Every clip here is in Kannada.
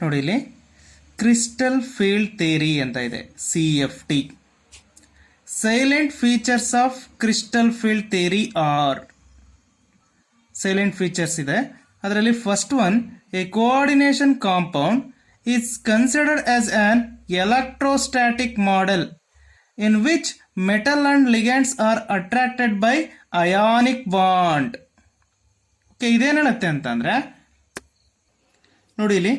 ನೋಡಿ ಇಲ್ಲಿ ಕ್ರಿಸ್ಟಲ್ ಫೀಲ್ಡ್ ಥಿಯರಿ ಅಂತ ಇದೆ, CFT. Salient features of crystal field theory are, salient features ಇದೆ. ಅದರಲ್ಲಿ first one, a coordination compound is considered as an electrostatic model in which metal and ligands are attracted by ionic bond. Okay, ಇದೇನು ಹೇಳುತ್ತೆ ಅಂತಂದ್ರೆ ನೋಡಿ ಇಲ್ಲಿ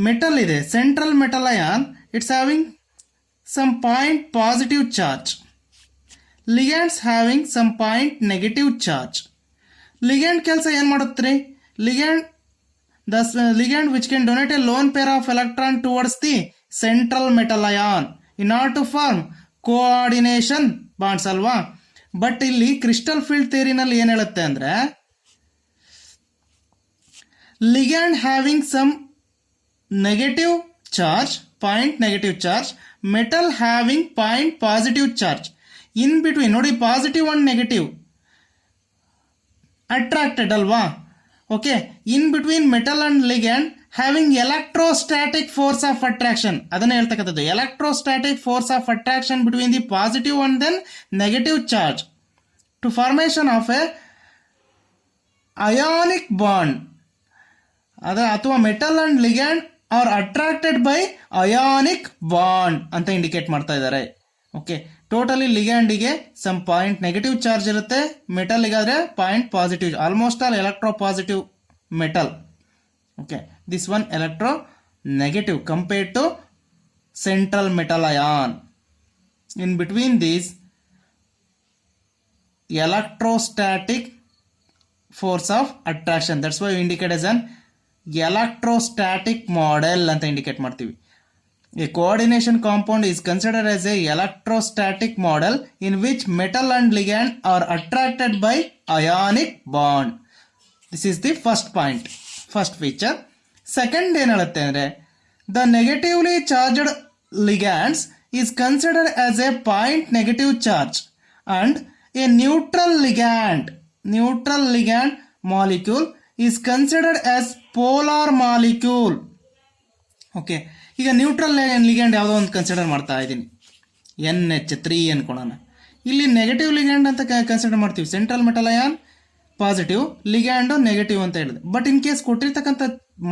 ಮೆಟಲ್ ಇದೆ, central metal ion, it's having some point positive charge, ligands having some point negative charge. Ligand ಕೆಲಸ ಏನು ಮಾಡುತ್ತೆ? ligand which can donate a lone pair of electron towards the central metal ion in order to form coordination bonds ಅಲ್ವಾ. ಬಟ್ ಇಲ್ಲಿ ಕ್ರಿಸ್ಟಲ್ ಫೀಲ್ಡ್ ಥಿಯರಿನಲ್ಲಿ ಏನು ಹೇಳುತ್ತೆ ಅಂದ್ರೆ ligand having some negative charge, point negative charge, metal having point positive charge. In between ನೋಡಿ ಪಾಸಿಟಿವ್ ಅಂಡ್ ನೆಗೆಟಿವ್ ಅಟ್ರಾಕ್ಟೆಡ್ ಅಲ್ವಾ. Okay, in between metal and ligand having electrostatic force of attraction, ಅದನ್ನ ಹೇಳ್ತಕ್ಕಂಥದ್ದು. Electrostatic force of attraction between the positive and then negative charge to formation of a ionic bond. ಅಥವಾ metal and ligand are attracted by ionic bond ಅಂತ ಇಂಡಿಕೇಟ್ ಮಾಡ್ತಾ ಇದ್ದಾರೆ. ಓಕೆ, ಟೋಟಲಿ ಲಿಗ್ಯಾಂಡಿಗೆ ಸಮ್ ಪಾಯಿಂಟ್ ನೆಗೆಟಿವ್ ಚಾರ್ಜ್ ಇರುತ್ತೆ, ಮೆಟಲ್ಗಾದ್ರೆ point positive, almost all electro positive metal. Okay, this one electronegative compared to central metal ion. In between these electrostatic force of attraction, that's why we indicate as an electrostatic model ಅಂತ ಇಂಡಿಕೇಟ್ ಮಾಡ್ತೀವಿ. A coordination compound is considered as a electrostatic model in which metal and ligand are attracted by ionic bond. This is the first point, first feature. Second ಏನು ಹೇಳುತ್ತೆ ಅಂದ್ರೆ the negatively charged ligands is considered as a point negative charge and a neutral ligand molecule is considered as polar molecule. Okay, ಈಗ ನ್ಯೂಟ್ರಲ್ ಲಿಗ್ಯಾಂಡ್ ಯಾವುದೋ ಒಂದು ಕನ್ಸಿಡರ್ ಮಾಡ್ತಾ ಇದ್ದೀನಿ, NH3 ಅನ್ಕೊಳೋಣ. ಇಲ್ಲಿ ನೆಗೆಟಿವ್ ಲಿಗ್ಯಾಂಡ್ ಅಂತ ಕನ್ಸಿಡರ್ ಮಾಡ್ತೀವಿ. Central metal ion positive, ligand negative ಅಂತ ಹೇಳಿದೆ. ಬಟ್ ಇನ್ ಕೇಸ್ ಕೊಟ್ಟಿರ್ತಕ್ಕಂಥ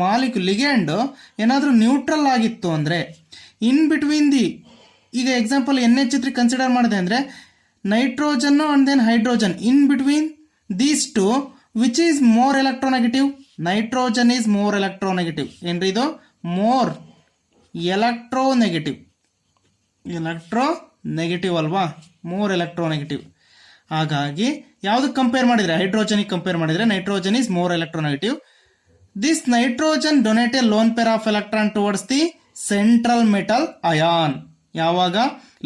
ಮಾಲಿಕ್ಯೂಲ್ ಲಿಗ್ಯಾಂಡು ಏನಾದರೂ ನ್ಯೂಟ್ರಲ್ ಆಗಿತ್ತು ಅಂದರೆ ಇನ್ ಬಿಟ್ವೀನ್ ದಿ, ಈಗ ಎಕ್ಸಾಂಪಲ್ NH3 ಕನ್ಸಿಡರ್ ಮಾಡಿದೆ ಅಂದರೆ nitrogen and then hydrogen, in between these two which is more electronegative? Nitrogen is more electronegative. ಏನ್ರಿ ಇದು? ಮೋರ್ ಎಲೆಕ್ಟ್ರೋನೆಗೆಟಿವ್ ಅಲ್ವಾ, ಮೋರ್ ಎಲೆಕ್ಟ್ರೋನೆಗೆಟಿವ್. ಹಾಗಾಗಿ ಯಾವುದಕ್ಕೆ ಕಂಪೇರ್ ಮಾಡಿದರೆ, ಹೈಡ್ರೋಜನಿಗೆ ಕಂಪೇರ್ ಮಾಡಿದರೆ nitrogen is more electronegative. This nitrogen donate a lone pair of electron towards the central metal ion. ಯಾವಾಗ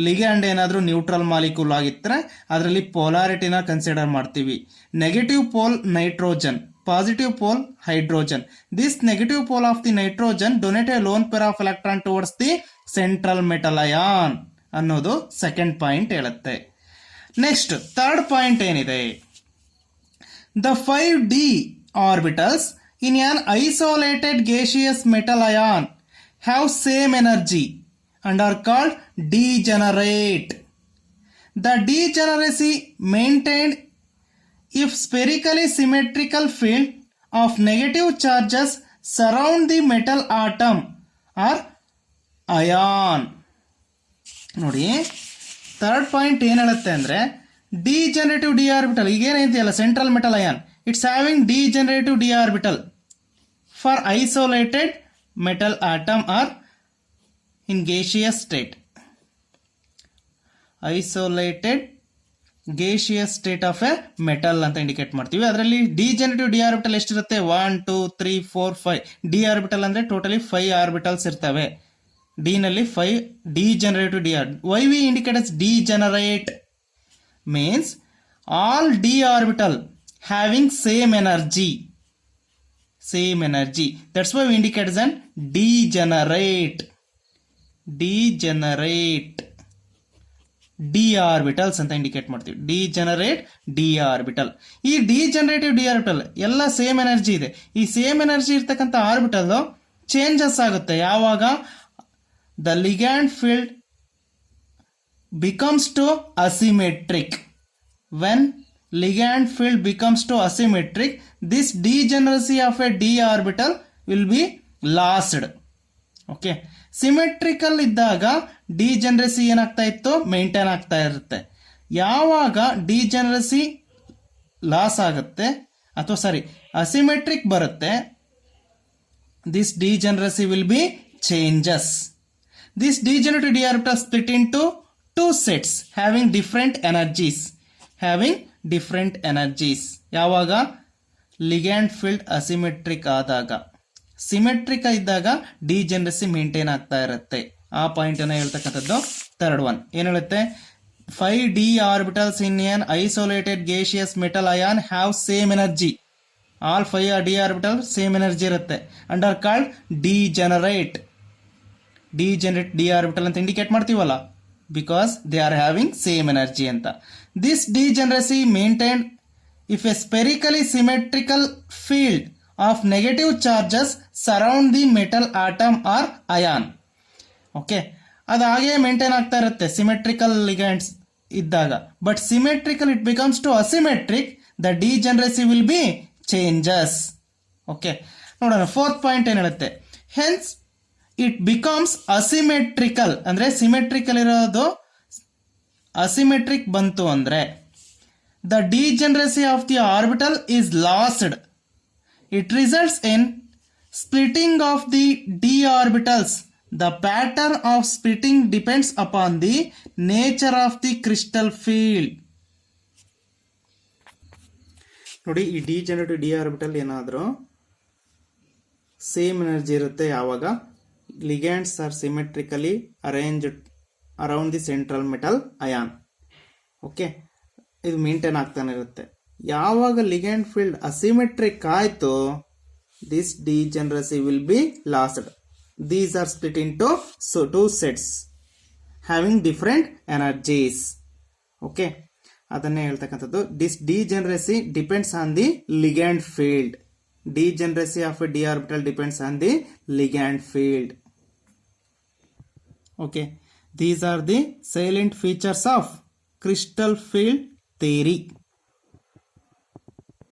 ಲಿಗ್ಯಾಂಡ್ ಏನಾದರೂ ನ್ಯೂಟ್ರಲ್ ಮಾಲಿಕ್ಯೂಲ್ ಆಗಿದ್ರೆ ಅದರಲ್ಲಿ ಪೊಲಾರಿಟಿನ ಕನ್ಸಿಡರ್ ಮಾಡ್ತೀವಿ. Negative pole nitrogen, positive pole hydrogen. This negative pole of the nitrogen donate a lone pair of electron towards the central metal ion ಅನ್ನೋದು ಸೆಕೆಂಡ್ ಪಾಯಿಂಟ್ ಹೇಳುತ್ತೆ. ನೆಕ್ಸ್ಟ್ ಥರ್ಡ್ ಪಾಯಿಂಟ್ ಏನಿದೆ, the 5d orbitals in an isolated gaseous metal ion have same energy and are called degenerate. The degeneracy maintained if spherically symmetrical field of negative charges surround the metal atom or ion. ನೋಡಿ, ಥರ್ಡ್ ಪಾಯಿಂಟ್ ಏನು ಹೇಳುತ್ತೆ ಅಂದರೆ ಡಿಜನರೇಟಿವ್ ಡಿ ಆರ್ಬಿಟಲ್. ಈಗ ಏನೈತಿಯಲ್ಲ central metal ion, it's having degenerative d orbital for isolated metal atom or in gaseous state. Isolated gaseous state of a metal ಅಂತ ಇಂಡಿಕೇಟ್ ಮಾಡ್ತೀವಿ. ಅದರಲ್ಲಿ ಡಿಜನರೇಟಿವ್ ಡಿ ಆರ್ಬಿಟಲ್ ಎಷ್ಟಿರುತ್ತೆ? 1 2 3 4 5. ಡಿ ಆರ್ಬಿಟಲ್ ಅಂದ್ರೆ ಟೋಟಲಿ 5 ಆರ್ಬಿಟಲ್ಸ್ ಇರ್ತವೆ. ಡಿ ನಲ್ಲಿ 5 degenerative d orbital. Why we indicate as degenerate means all d orbital having same energy. That's why we indicate as an degenerate D orbitals ಅಂತ ಇಂಡಿಕೇಟ್ ಮಾಡ್ತೀವಿ. Degenerate D orbital. ಈ ಡಿಜನರೇಟಿವ್ ಡಿ ಆರ್ಬಿಟಲ್ ಎಲ್ಲ ಸೇಮ್ ಎನರ್ಜಿ ಇದೆ. ಈ ಸೇಮ್ ಎನರ್ಜಿ ಇರ್ತಕ್ಕಂಥ ಆರ್ಬಿಟಲ್ ಚೇಂಜಸ್ ಆಗುತ್ತೆ. ಯಾವಾಗ the ligand field becomes to asymmetric. When ligand field becomes to asymmetric, this degeneracy of a d orbital will be lost. Okay, symmetrical ಇದ್ದಾಗ ಡಿಜೆನರಸಿ ಏನಾಗ್ತಾ ಇತ್ತು, ಮೇಂಟೈನ್ ಆಗ್ತಾ ಇರುತ್ತೆ. ಯಾವಾಗ ಡಿಜೆನರಸಿ ಲಾಸ್ ಆಗುತ್ತೆ ಅಥವಾ ಅಸಿಮೆಟ್ರಿಕ್ ಬರುತ್ತೆ, this degeneracy will be changes. This degenerative d orbital split into two sets having different energies. ಯಾವಾಗ ಲಿಗ್ಯಾಂಡ್ ಫೀಲ್ಡ್ ಅಸಿಮೆಟ್ರಿಕ್ ಆದಾಗ. ಸಿಮೆಟ್ರಿಕ್ ಇದ್ದಾಗ ಡಿಜೆನರಸಿ ಮೇಂಟೈನ್ ಆಗ್ತಾ ಇರುತ್ತೆ. ಆ ಪಾಯಿಂಟ್ ಅನ್ನ ಹೇಳ್ತಕ್ಕಂಥದ್ದು ಥರ್ಡ್ ಒನ್. ಏನ್ ಹೇಳುತ್ತೆ, 5d orbitals in an isolated gaseous metal ion have same energy. All 5 d orbitals same energy ಇರುತ್ತೆ and are called degenerate. Degenerate d orbital ಅಂತ ಇಂಡಿಕೇಟ್ ಮಾಡ್ತೀವಲ್ಲ, because they are having same energy ಅಂತ. This degeneracy maintained if a spherically symmetrical field of negative charges surround the metal atom or ion. Okay, ಅದು ಹಾಗೆ ಮೇಂಟೈನ್ ಆಗ್ತಾ ಇರುತ್ತೆ ಸಿಮೆಟ್ರಿಕಲ್ ಲಿಗ್ಯಾಂಡ್ಸ್ ಇದ್ದಾಗ. But symmetrical it becomes to asymmetric, the degeneracy will be changes. Okay, ನೋಡೋಣ ಫೋರ್ತ್ ಪಾಯಿಂಟ್ ಏನ್ ಹೇಳುತ್ತೆ. ಹೆನ್ಸ್ ಇಟ್ ಬಿಕಮ್ಸ್ ಅಸಿಮೆಟ್ರಿಕಲ್, ಅಂದ್ರೆ ಸಿಮೆಟ್ರಿಕಲ್ ಇರೋದು ಅಸಿಮೆಟ್ರಿಕ್ ಬಂತು ಅಂದ್ರೆ the degeneracy of the orbital is lost. It results in splitting of the d orbitals. The pattern of splitting depends upon the nature of the crystal field. ನೋಡಿ, ಈ ಡಿಜೆನರೇಟಿವ್ ಡಿ ಆರ್ಬಿಟಲ್ ಏನಾದರೂ ಸೇಮ್ ಎನರ್ಜಿ ಇರುತ್ತೆ ಯಾವಾಗ ligands are symmetrically arranged around the central metal ion. Okay, ಇದು ಮೇಂಟೈನ್ ಆಗ್ತಾನೆ ಇರುತ್ತೆ. ಯಾವಾಗ ಲಿಗ್ಯಾಂಡ್ ಫೀಲ್ಡ್ ಅಸಿಮೆಟ್ರಿಕ್ ಆಯ್ತು, this degeneracy will be lost. These are split into two sets having different energies. Okay, ಅದನ್ನೇ ಹೇಳ್ತಕ್ಕಂಥದ್ದು. This degeneracy depends on the ligand field. Degeneracy of a d orbital depends on the ligand field. Okay, these are the salient features of crystal field theory.